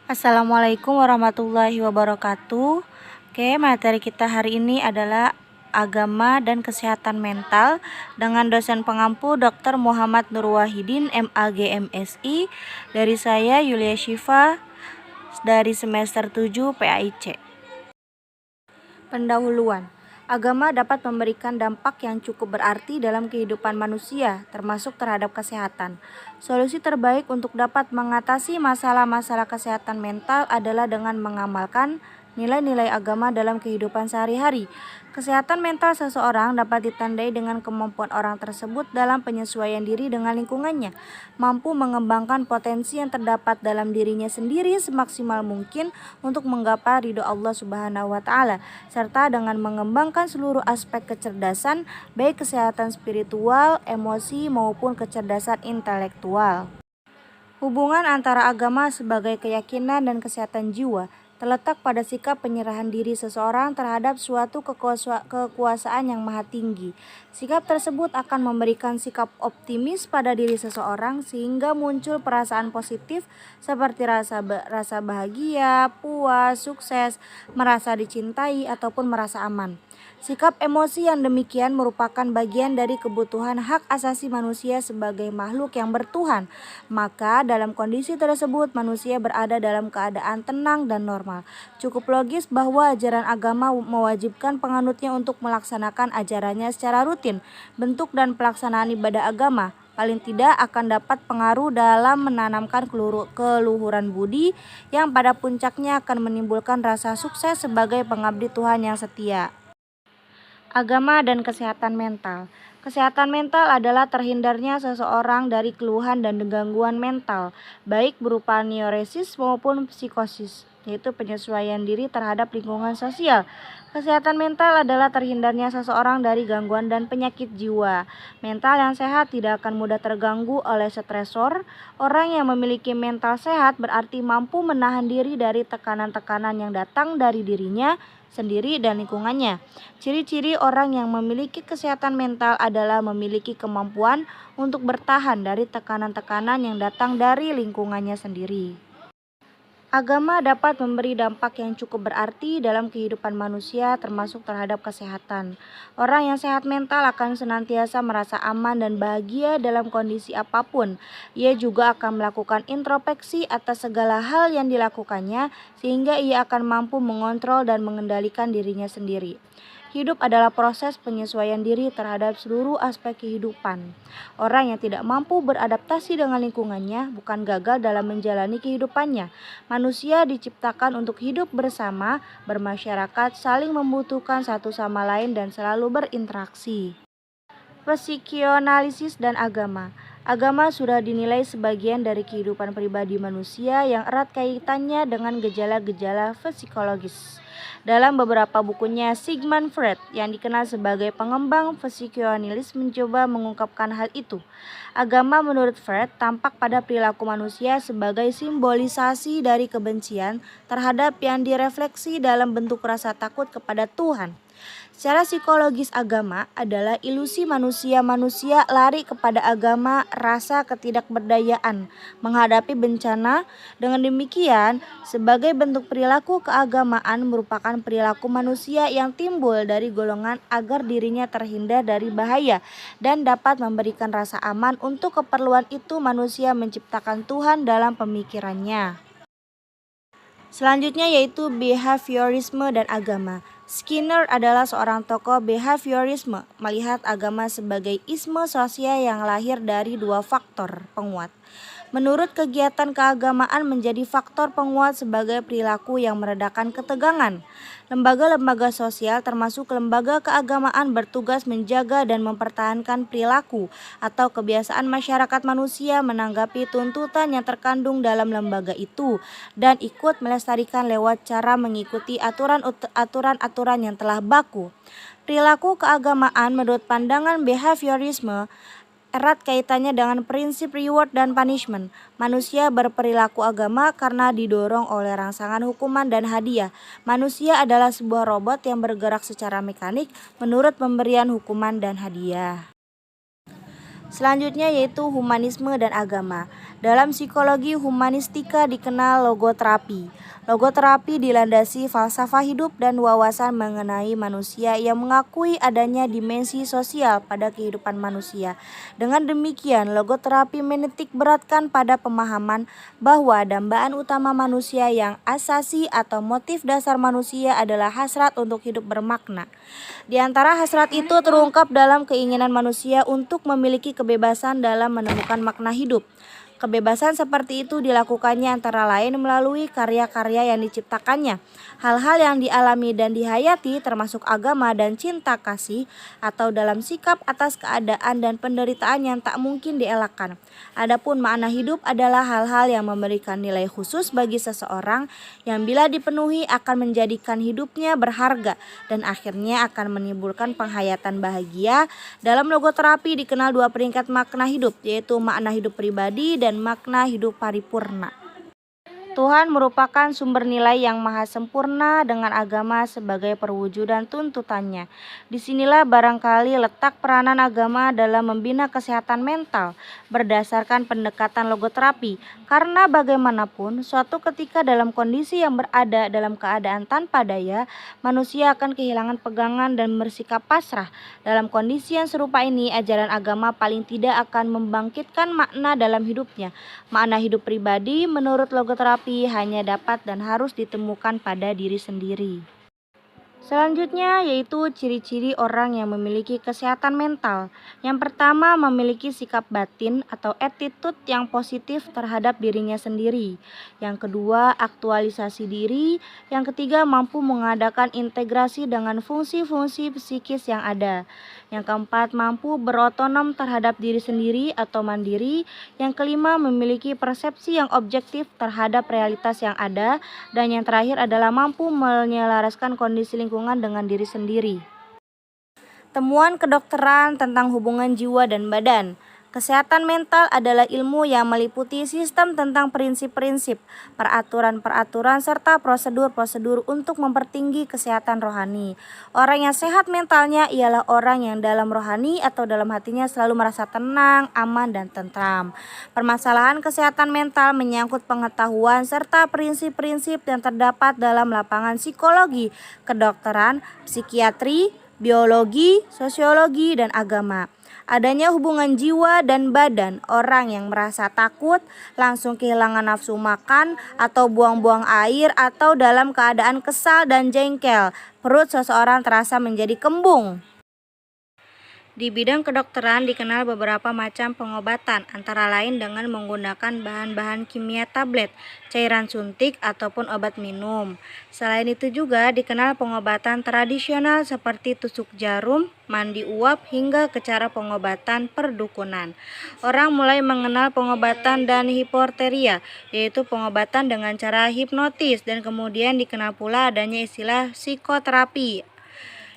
Assalamualaikum warahmatullahi wabarakatuh. Oke, materi kita hari ini adalah agama dan kesehatan mental dengan dosen pengampu Dr. Muhammad Nur Wahidin MAG MSI, dari saya Yulia Syifa dari semester 7 PAIC. Pendahuluan. Agama dapat memberikan dampak yang cukup berarti dalam kehidupan manusia, termasuk terhadap kesehatan. Solusi terbaik untuk dapat mengatasi masalah-masalah kesehatan mental adalah dengan mengamalkan nilai-nilai agama dalam kehidupan sehari-hari. Kesehatan mental seseorang dapat ditandai dengan kemampuan orang tersebut dalam penyesuaian diri dengan lingkungannya, mampu mengembangkan potensi yang terdapat dalam dirinya sendiri semaksimal mungkin untuk menggapai ridho Allah Subhanahu wa Ta'ala, serta dengan mengembangkan seluruh aspek kecerdasan, baik kesehatan spiritual, emosi, maupun kecerdasan intelektual. Hubungan antara agama sebagai keyakinan dan kesehatan jiwa terletak pada sikap penyerahan diri seseorang terhadap suatu kekuasaan yang maha tinggi. Sikap tersebut akan memberikan sikap optimis pada diri seseorang sehingga muncul perasaan positif seperti rasa bahagia, puas, sukses, merasa dicintai, ataupun merasa aman. Sikap emosi yang demikian merupakan bagian dari kebutuhan hak asasi manusia sebagai makhluk yang bertuhan. Maka dalam kondisi tersebut manusia berada dalam keadaan tenang dan normal. Cukup logis bahwa ajaran agama mewajibkan penganutnya untuk melaksanakan ajarannya secara rutin. Bentuk dan pelaksanaan ibadah agama paling tidak akan dapat pengaruh dalam menanamkan keluhuran budi yang pada puncaknya akan menimbulkan rasa sukses sebagai pengabdi Tuhan yang setia. Agama dan kesehatan mental. Kesehatan mental adalah terhindarnya seseorang dari keluhan dan gangguan mental, baik berupa neurosis maupun psikosis, yaitu penyesuaian diri terhadap lingkungan sosial. Kesehatan mental adalah terhindarnya seseorang dari gangguan dan penyakit jiwa. Mental yang sehat tidak akan mudah terganggu oleh stresor. Orang yang memiliki mental sehat berarti mampu menahan diri dari tekanan-tekanan yang datang dari dirinya sendiri dan lingkungannya. Ciri-ciri orang yang memiliki kesehatan mental adalah memiliki kemampuan untuk bertahan dari tekanan-tekanan yang datang dari lingkungannya sendiri. Agama dapat memberi dampak yang cukup berarti dalam kehidupan manusia, termasuk terhadap kesehatan. Orang yang sehat mental akan senantiasa merasa aman dan bahagia dalam kondisi apapun. Ia juga akan melakukan introspeksi atas segala hal yang dilakukannya, sehingga ia akan mampu mengontrol dan mengendalikan dirinya sendiri. Hidup adalah proses penyesuaian diri terhadap seluruh aspek kehidupan. Orang yang tidak mampu beradaptasi dengan lingkungannya bukan gagal dalam menjalani kehidupannya. Manusia diciptakan untuk hidup bersama, bermasyarakat, saling membutuhkan satu sama lain dan selalu berinteraksi. Psikanalisis dan agama. Agama sudah dinilai sebagian dari kehidupan pribadi manusia yang erat kaitannya dengan gejala-gejala psikologis. Dalam beberapa bukunya, Sigmund Freud yang dikenal sebagai pengembang psikanalisis mencoba mengungkapkan hal itu. Agama menurut Freud tampak pada perilaku manusia sebagai simbolisasi dari kebencian terhadap yang direfleksi dalam bentuk rasa takut kepada Tuhan. Secara psikologis, agama adalah ilusi manusia lari kepada agama rasa ketidakberdayaan menghadapi bencana. Dengan demikian, sebagai bentuk perilaku keagamaan merupakan perilaku manusia yang timbul dari golongan agar dirinya terhindar dari bahaya dan dapat memberikan rasa aman. Untuk keperluan itu manusia menciptakan Tuhan dalam pemikirannya. Selanjutnya yaitu behaviorisme dan agama. Skinner adalah seorang tokoh behaviorisme, melihat agama sebagai isme sosial yang lahir dari dua faktor penguat. Menurut kegiatan keagamaan menjadi faktor penguat sebagai perilaku yang meredakan ketegangan. Lembaga-lembaga sosial termasuk lembaga keagamaan bertugas menjaga dan mempertahankan perilaku atau kebiasaan masyarakat manusia menanggapi tuntutan yang terkandung dalam lembaga itu dan ikut melestarikan lewat cara mengikuti aturan-aturan yang telah baku. Perilaku keagamaan menurut pandangan behaviorisme erat kaitannya dengan prinsip reward dan punishment. Manusia berperilaku agama karena didorong oleh rangsangan hukuman dan hadiah. Manusia adalah sebuah robot yang bergerak secara mekanik menurut pemberian hukuman dan hadiah. Selanjutnya yaitu humanisme dan agama. Dalam psikologi humanistika dikenal logoterapi. Logoterapi dilandasi falsafah hidup dan wawasan mengenai manusia yang mengakui adanya dimensi sosial pada kehidupan manusia. Dengan demikian, logoterapi menitik beratkan pada pemahaman bahwa dambaan utama manusia yang asasi atau motif dasar manusia adalah hasrat untuk hidup bermakna. Di antara hasrat itu terungkap dalam keinginan manusia untuk memiliki kebebasan dalam menemukan makna hidup. Kebebasan seperti itu dilakukannya antara lain melalui karya-karya yang diciptakannya, hal-hal yang dialami dan dihayati termasuk agama dan cinta kasih, atau dalam sikap atas keadaan dan penderitaan yang tak mungkin dielakkan. Adapun makna hidup adalah hal-hal yang memberikan nilai khusus bagi seseorang yang bila dipenuhi akan menjadikan hidupnya berharga dan akhirnya akan menimbulkan penghayatan bahagia. Dalam logoterapi dikenal dua peringkat makna hidup, yaitu makna hidup pribadi dan makna hidup paripurna. Tuhan merupakan sumber nilai yang maha sempurna dengan agama sebagai perwujudan tuntutannya. Disinilah barangkali letak peranan agama dalam membina kesehatan mental berdasarkan pendekatan logoterapi. Karena bagaimanapun, suatu ketika dalam kondisi yang berada dalam keadaan tanpa daya, manusia akan kehilangan pegangan dan bersikap pasrah. Dalam kondisi yang serupa ini, ajaran agama paling tidak akan membangkitkan makna dalam hidupnya. Makna hidup pribadi menurut logoterapi hanya dapat dan harus ditemukan pada diri sendiri. Selanjutnya yaitu ciri-ciri orang yang memiliki kesehatan mental. Yang pertama, memiliki sikap batin atau attitude yang positif terhadap dirinya sendiri. Yang kedua, aktualisasi diri. Yang ketiga, mampu mengadakan integrasi dengan fungsi-fungsi psikis yang ada. Yang keempat, mampu berotonom terhadap diri sendiri atau mandiri. Yang kelima, memiliki persepsi yang objektif terhadap realitas yang ada. Dan yang terakhir adalah mampu menyelaraskan kondisi lingkungan dengan diri sendiri. Temuan kedokteran tentang hubungan jiwa dan badan. Kesehatan mental adalah ilmu yang meliputi sistem tentang prinsip-prinsip, peraturan-peraturan, serta prosedur-prosedur untuk mempertinggi kesehatan rohani. Orang yang sehat mentalnya ialah orang yang dalam rohani atau dalam hatinya selalu merasa tenang, aman, dan tentram. Permasalahan kesehatan mental menyangkut pengetahuan serta prinsip-prinsip yang terdapat dalam lapangan psikologi, kedokteran, psikiatri, biologi, sosiologi, dan agama. Adanya hubungan jiwa dan badan, orang yang merasa takut, langsung kehilangan nafsu makan, atau buang-buang air, atau dalam keadaan kesal dan jengkel, perut seseorang terasa menjadi kembung. Di bidang kedokteran dikenal beberapa macam pengobatan, antara lain dengan menggunakan bahan-bahan kimia tablet, cairan suntik, ataupun obat minum. Selain itu juga dikenal pengobatan tradisional seperti tusuk jarum, mandi uap, hingga ke cara pengobatan perdukunan. Orang mulai mengenal pengobatan dan hipotermia, yaitu pengobatan dengan cara hipnotis, dan kemudian dikenal pula adanya istilah psikoterapi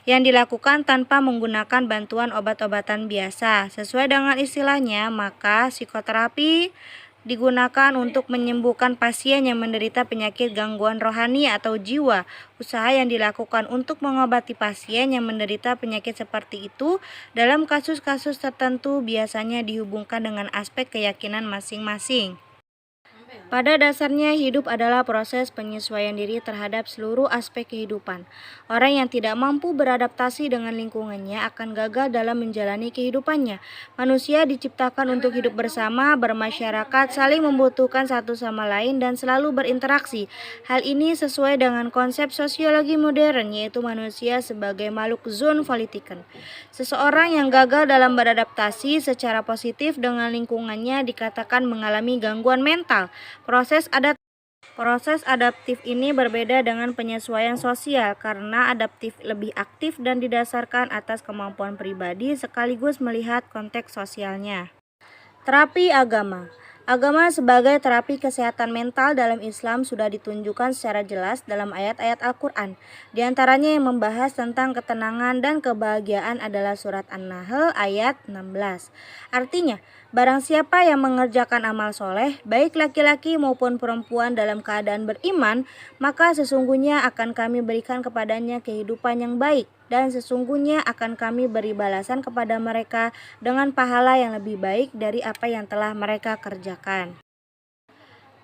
yang dilakukan tanpa menggunakan bantuan obat-obatan biasa. Sesuai dengan istilahnya, maka psikoterapi digunakan untuk menyembuhkan pasien yang menderita penyakit gangguan rohani atau jiwa. Usaha yang dilakukan untuk mengobati pasien yang menderita penyakit seperti itu dalam kasus-kasus tertentu biasanya dihubungkan dengan aspek keyakinan masing-masing. Pada dasarnya, hidup adalah proses penyesuaian diri terhadap seluruh aspek kehidupan. Orang yang tidak mampu beradaptasi dengan lingkungannya akan gagal dalam menjalani kehidupannya. Manusia diciptakan untuk hidup bersama, bermasyarakat, saling membutuhkan satu sama lain, dan selalu berinteraksi. Hal ini sesuai dengan konsep sosiologi modern, yaitu manusia sebagai makhluk zoonpolitiken. Seseorang yang gagal dalam beradaptasi secara positif dengan lingkungannya dikatakan mengalami gangguan mental. Proses adaptif ini berbeda dengan penyesuaian sosial karena adaptif lebih aktif dan didasarkan atas kemampuan pribadi sekaligus melihat konteks sosialnya. Terapi agama. Agama sebagai terapi kesehatan mental dalam Islam sudah ditunjukkan secara jelas dalam ayat-ayat Al-Quran. Di antaranya yang membahas tentang ketenangan dan kebahagiaan adalah surat An-Nahl ayat 16. Artinya, Barang siapa yang mengerjakan amal soleh, baik laki-laki maupun perempuan dalam keadaan beriman, maka sesungguhnya akan kami berikan kepadanya kehidupan yang baik, dan sesungguhnya akan kami beri balasan kepada mereka dengan pahala yang lebih baik dari apa yang telah mereka kerjakan.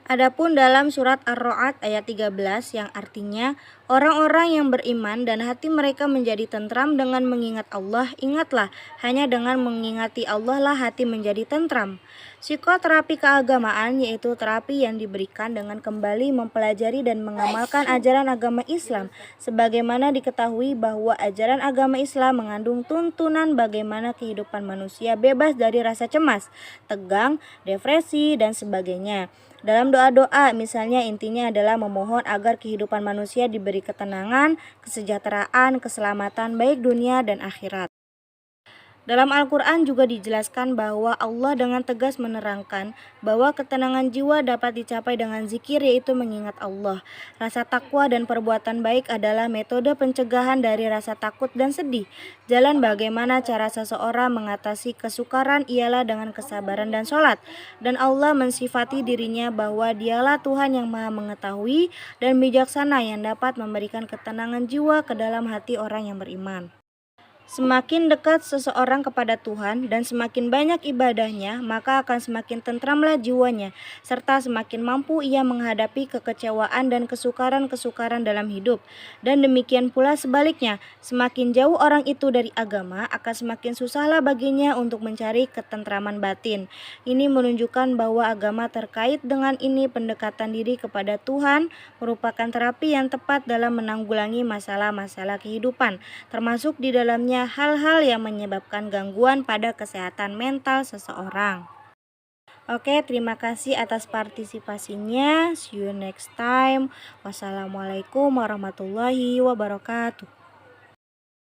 Adapun dalam surat Ar-Ra'd ayat 13 yang artinya, orang-orang yang beriman dan hati mereka menjadi tentram dengan mengingat Allah, ingatlah, hanya dengan mengingati Allah lah hati menjadi tentram. Psikoterapi keagamaan yaitu terapi yang diberikan dengan kembali mempelajari dan mengamalkan ajaran agama Islam, sebagaimana diketahui bahwa ajaran agama Islam mengandung tuntunan bagaimana kehidupan manusia bebas dari rasa cemas, tegang, depresi, dan sebagainya. Dalam doa-doa, misalnya intinya adalah memohon agar kehidupan manusia diberi ketenangan, kesejahteraan, keselamatan baik dunia dan akhirat. Dalam Al-Quran juga dijelaskan bahwa Allah dengan tegas menerangkan bahwa ketenangan jiwa dapat dicapai dengan zikir, yaitu mengingat Allah. Rasa takwa dan perbuatan baik adalah metode pencegahan dari rasa takut dan sedih. Jalan bagaimana cara seseorang mengatasi kesukaran ialah dengan kesabaran dan sholat. Dan Allah mensifati dirinya bahwa dialah Tuhan yang maha mengetahui dan bijaksana yang dapat memberikan ketenangan jiwa ke dalam hati orang yang beriman. Semakin dekat seseorang kepada Tuhan dan semakin banyak ibadahnya, maka akan semakin tentramlah jiwanya, serta semakin mampu ia menghadapi kekecewaan dan kesukaran-kesukaran dalam hidup. Dan demikian pula sebaliknya, semakin jauh orang itu dari agama, akan semakin susahlah baginya untuk mencari ketentraman batin. Ini menunjukkan bahwa agama terkait dengan ini pendekatan diri kepada Tuhan merupakan terapi yang tepat dalam menanggulangi masalah-masalah kehidupan, termasuk di dalamnya hal-hal yang menyebabkan gangguan pada kesehatan mental seseorang. Oke, terima kasih atas partisipasinya. See you next time. Wassalamualaikum warahmatullahi wabarakatuh.